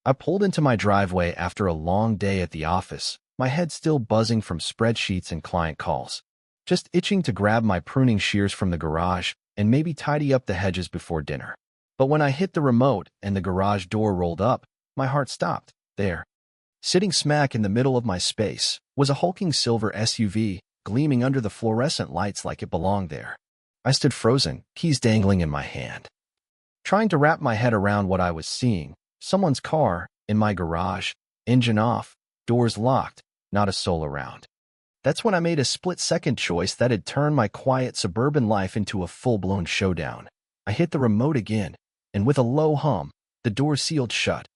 I pulled into my driveway after a long day at the office, my head still buzzing from spreadsheets and client calls, just itching to grab my pruning shears from the garage and maybe tidy up the hedges before dinner. But when I hit the remote and the garage door rolled up, my heart stopped. There, sitting smack in the middle of my space, was a hulking silver SUV, gleaming under the fluorescent lights like it belonged there. I stood frozen, keys dangling in my hand, trying to wrap my head around what I was seeing. Someone's car, in my garage, engine off, doors locked, not a soul around. That's when I made a split-second choice that had turned my quiet suburban life into a full-blown showdown. I hit the remote again, and with a low hum, the door sealed shut,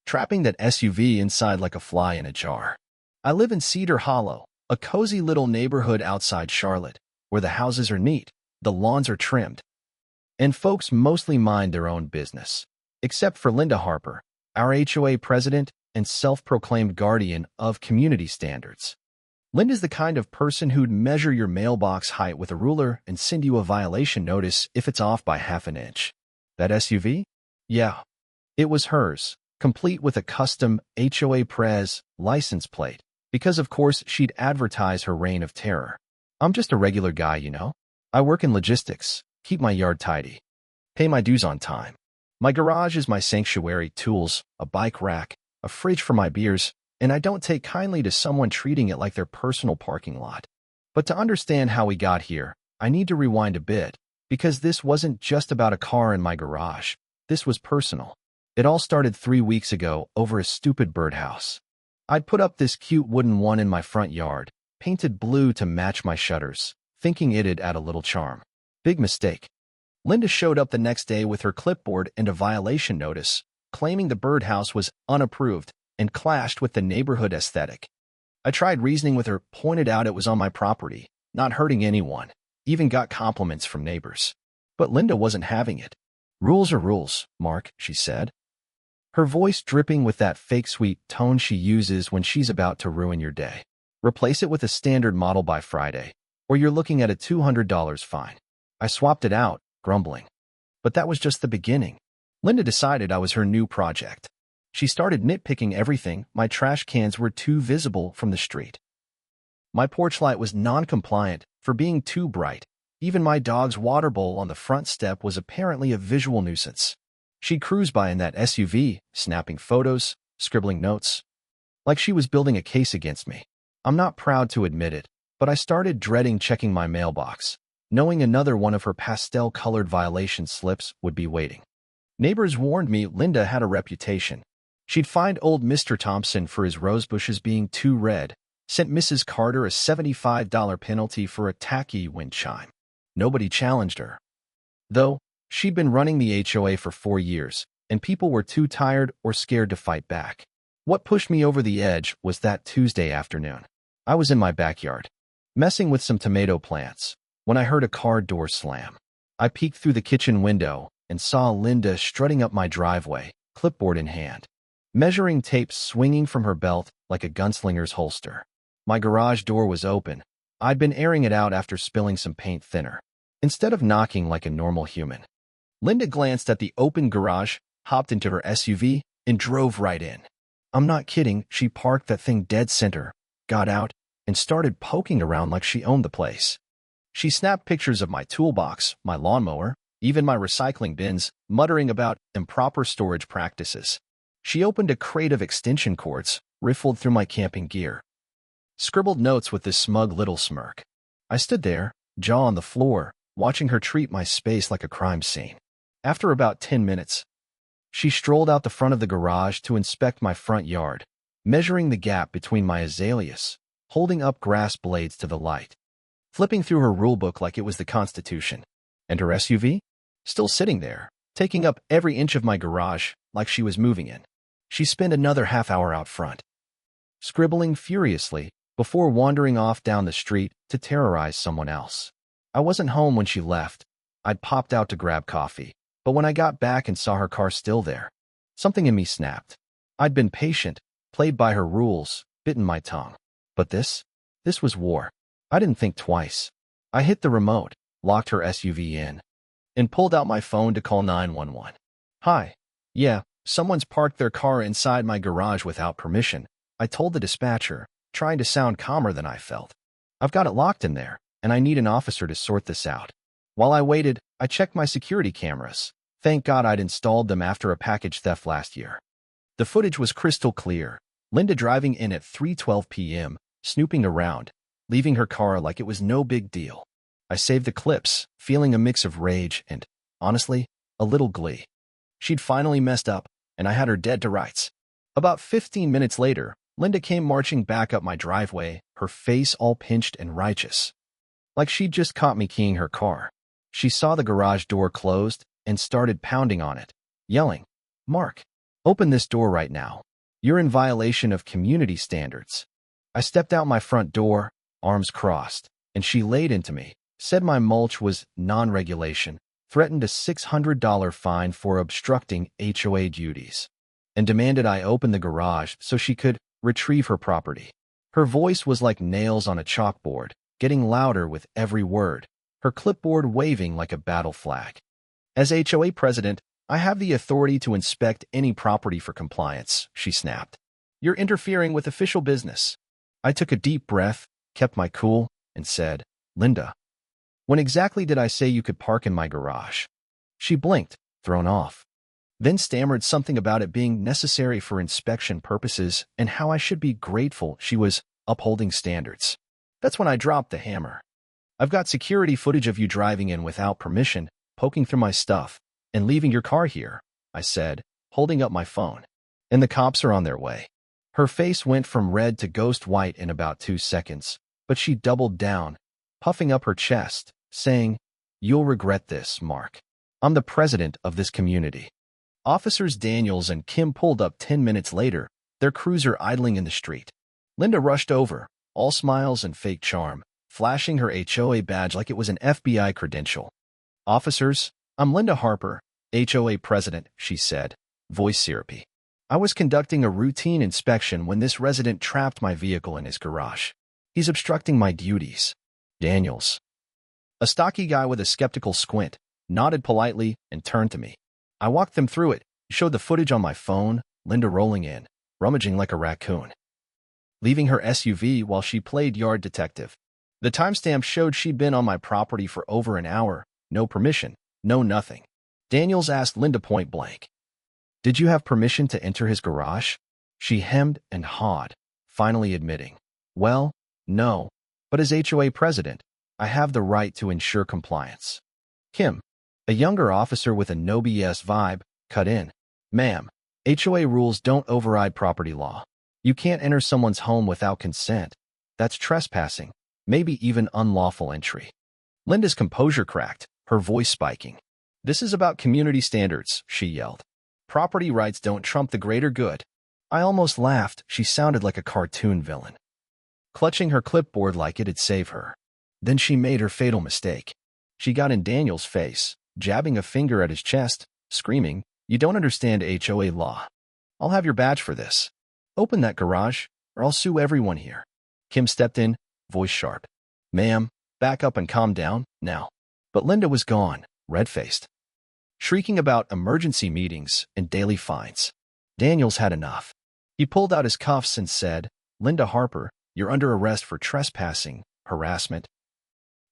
trapping that SUV inside like a fly in a jar. I live in Cedar Hollow, a cozy little neighborhood outside Charlotte, where the houses are neat, the lawns are trimmed, and folks mostly mind their own business. Except for Linda Harper, our HOA president and self-proclaimed guardian of community standards. Linda's the kind of person who'd measure your mailbox height with a ruler and send you a violation notice if it's off by half an inch. That SUV? Yeah, it was hers, complete with a custom HOA Prez license plate, because of course she'd advertise her reign of terror. I'm just a regular guy, you know? I work in logistics, keep my yard tidy, pay my dues on time. My garage is my sanctuary: tools, a bike rack, a fridge for my beers, and I don't take kindly to someone treating it like their personal parking lot. But to understand how we got here, I need to rewind a bit, because this wasn't just about a car in my garage. This was personal. It all started 3 weeks ago over a stupid birdhouse. I'd put up this cute wooden one in my front yard, painted blue to match my shutters, thinking it'd add a little charm. Big mistake. Linda showed up the next day with her clipboard and a violation notice, claiming the birdhouse was unapproved and clashed with the neighborhood aesthetic. I tried reasoning with her, pointed out it was on my property, not hurting anyone, even got compliments from neighbors. But Linda wasn't having it. Rules are rules, Mark, she said, her voice dripping with that fake sweet tone she uses when she's about to ruin your day. Replace it with a standard model by Friday, or you're looking at a $200 fine. I swapped it out, grumbling. But that was just the beginning. Linda decided I was her new project. She started nitpicking everything. My trash cans were too visible from the street. My porch light was non-compliant for being too bright. Even my dog's water bowl on the front step was apparently a visual nuisance. She'd cruise by in that SUV, snapping photos, scribbling notes, like she was building a case against me. I'm not proud to admit it, but I started dreading checking my mailbox, knowing another one of her pastel-colored violation slips would be waiting. Neighbors warned me Linda had a reputation. She'd fined old Mr. Thompson for his rosebushes being too red, sent Mrs. Carter a $75 penalty for a tacky wind chime. Nobody challenged her, though she'd been running the HOA for 4 years, and people were too tired or scared to fight back. What pushed me over the edge was that Tuesday afternoon. I was in my backyard, messing with some tomato plants, when I heard a car door slam. I peeked through the kitchen window and saw Linda strutting up my driveway, clipboard in hand, measuring tape swinging from her belt like a gunslinger's holster. My garage door was open. I'd been airing it out after spilling some paint thinner, instead of knocking like a normal human. Linda glanced at the open garage, hopped into her SUV, and drove right in. I'm not kidding, she parked that thing dead center, got out, and started poking around like she owned the place. She snapped pictures of my toolbox, my lawnmower, even my recycling bins, muttering about improper storage practices. She opened a crate of extension cords, riffled through my camping gear, scribbled notes with this smug little smirk. I stood there, jaw on the floor, watching her treat my space like a crime scene. After about 10 minutes, she strolled out the front of the garage to inspect my front yard, measuring the gap between my azaleas, holding up grass blades to the light, flipping through her rulebook like it was the Constitution. And her SUV? Still sitting there, taking up every inch of my garage like she was moving in. She spent another half hour out front, scribbling furiously before wandering off down the street to terrorize someone else. I wasn't home when she left. I'd popped out to grab coffee, but when I got back and saw her car still there, something in me snapped. I'd been patient, played by her rules, bitten my tongue. But this was war. I didn't think twice. I hit the remote, locked her SUV in, and pulled out my phone to call 911. Hi. Yeah, Someone's parked their car inside my garage without permission, I told the dispatcher, trying to sound calmer than I felt. I've got it locked in there, and I need an officer to sort this out. While I waited, I checked my security cameras. Thank God I'd installed them after a package theft last year. The footage was crystal clear. Linda driving in at 3:12 p.m., snooping around, leaving her car like it was no big deal. I saved the clips, feeling a mix of rage and, honestly, a little glee. She'd finally messed up, and I had her dead to rights. About 15 minutes later, Linda came marching back up my driveway, her face all pinched and righteous. Like she'd just caught me keying her car. She saw the garage door closed and started pounding on it, yelling, "Mark, open this door right now. You're in violation of community standards." I stepped out my front door, arms crossed, and she laid into me, said my mulch was non-regulation, threatened a $600 fine for obstructing HOA duties, and demanded I open the garage so she could retrieve her property. Her voice was like nails on a chalkboard, getting louder with every word, her clipboard waving like a battle flag. As HOA president, I have the authority to inspect any property for compliance, she snapped. You're interfering with official business. I took a deep breath, kept my cool, and said, Linda, when exactly did I say you could park in my garage? She blinked, thrown off, then stammered something about it being necessary for inspection purposes and how I should be grateful she was upholding standards. That's when I dropped the hammer. I've got security footage of you driving in without permission, poking through my stuff, and leaving your car here, I said, holding up my phone. And the cops are on their way. Her face went from red to ghost white in about 2 seconds, but she doubled down, puffing up her chest, saying, You'll regret this, Mark. I'm the president of this community. Officers Daniels and Kim pulled up 10 minutes later, their cruiser idling in the street. Linda rushed over, all smiles and fake charm, flashing her HOA badge like it was an FBI credential. Officers, I'm Linda Harper, HOA president, she said, voice syrupy. I was conducting a routine inspection when this resident trapped my vehicle in his garage. He's obstructing my duties. Daniels, a stocky guy with a skeptical squint, nodded politely and turned to me. I walked them through it, showed the footage on my phone, Linda rolling in, rummaging like a raccoon, leaving her SUV while she played yard detective. The timestamp showed she'd been on my property for over an hour, no permission, no nothing. Daniels asked Linda point blank, Did you have permission to enter his garage? She hemmed and hawed, finally admitting, Well, no, but as HOA president, I have the right to ensure compliance. Kim, a younger officer with a no BS vibe, cut in. Ma'am, HOA rules don't override property law. You can't enter someone's home without consent. That's trespassing, maybe even unlawful entry. Linda's composure cracked, her voice spiking. This is about community standards, she yelled. Property rights don't trump the greater good. I almost laughed. She sounded like a cartoon villain, clutching her clipboard like it'd save her. Then she made her fatal mistake. She got in Daniel's face, jabbing a finger at his chest, screaming, You don't understand HOA law. I'll have your badge for this. Open that garage, or I'll sue everyone here. Kim stepped in, voice sharp. Ma'am, back up and calm down, now. But Linda was gone, red-faced, shrieking about emergency meetings and daily fines. Daniels had enough. He pulled out his cuffs and said, Linda Harper, you're under arrest for trespassing, harassment,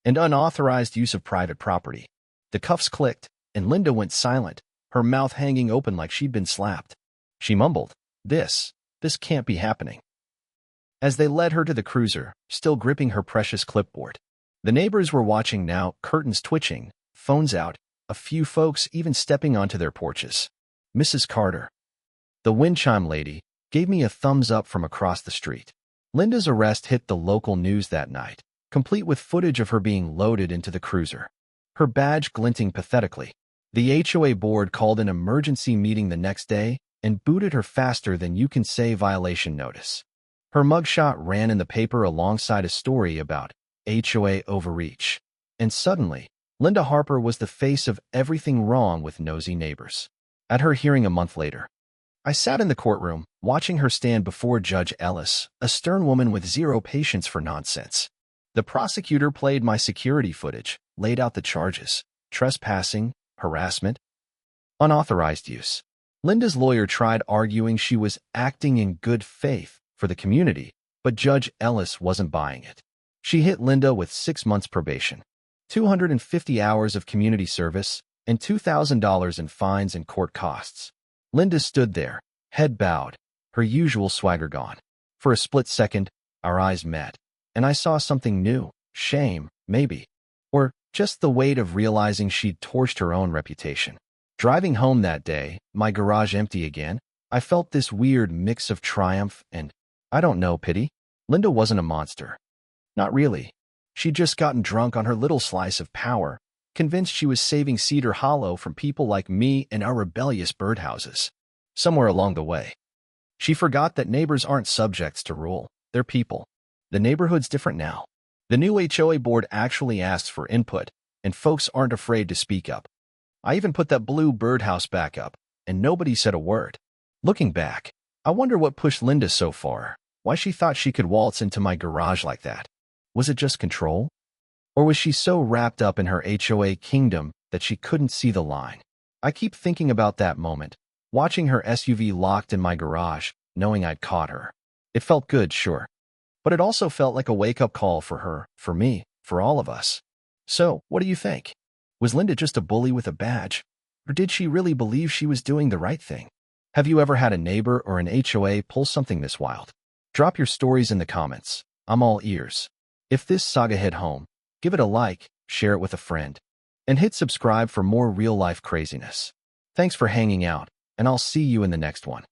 and unauthorized use of private property. The cuffs clicked, and Linda went silent, her mouth hanging open like she'd been slapped. She mumbled, This can't be happening, as they led her to the cruiser, still gripping her precious clipboard. The neighbors were watching now, curtains twitching, phones out, a few folks even stepping onto their porches. Mrs. Carter, the wind chime lady, gave me a thumbs up from across the street. Linda's arrest hit the local news that night, complete with footage of her being loaded into the cruiser, her badge glinting pathetically. The HOA board called an emergency meeting the next day and booted her faster than you can say violation notice. Her mugshot ran in the paper alongside a story about HOA overreach. And suddenly, Linda Harper was the face of everything wrong with nosy neighbors. At her hearing a month later, I sat in the courtroom, watching her stand before Judge Ellis, a stern woman with zero patience for nonsense. The prosecutor played my security footage, laid out the charges: trespassing, harassment, unauthorized use. Linda's lawyer tried arguing she was acting in good faith for the community, but Judge Ellis wasn't buying it. She hit Linda with 6 months probation, 250 hours of community service, and $2,000 in fines and court costs. Linda stood there, head bowed, her usual swagger gone. For a split second, our eyes met, and I saw something new. Shame, maybe. Or just the weight of realizing she'd torched her own reputation. Driving home that day, my garage empty again, I felt this weird mix of triumph and, I don't know, pity. Linda wasn't a monster. Not really. She'd just gotten drunk on her little slice of power, convinced she was saving Cedar Hollow from people like me and our rebellious birdhouses. Somewhere along the way, she forgot that neighbors aren't subjects to rule, they're people. The neighborhood's different now. The new HOA board actually asks for input, and folks aren't afraid to speak up. I even put that blue birdhouse back up, and nobody said a word. Looking back, I wonder what pushed Linda so far, why she thought she could waltz into my garage like that. Was it just control? Or was she so wrapped up in her HOA kingdom that she couldn't see the line? I keep thinking about that moment, watching her SUV locked in my garage, knowing I'd caught her. It felt good, sure. But it also felt like a wake-up call for her, for me, for all of us. So, what do you think? Was Linda just a bully with a badge? Or did she really believe she was doing the right thing? Have you ever had a neighbor or an HOA pull something this wild? Drop your stories in the comments. I'm all ears. If this saga hit home, give it a like, share it with a friend, and hit subscribe for more real-life craziness. Thanks for hanging out, and I'll see you in the next one.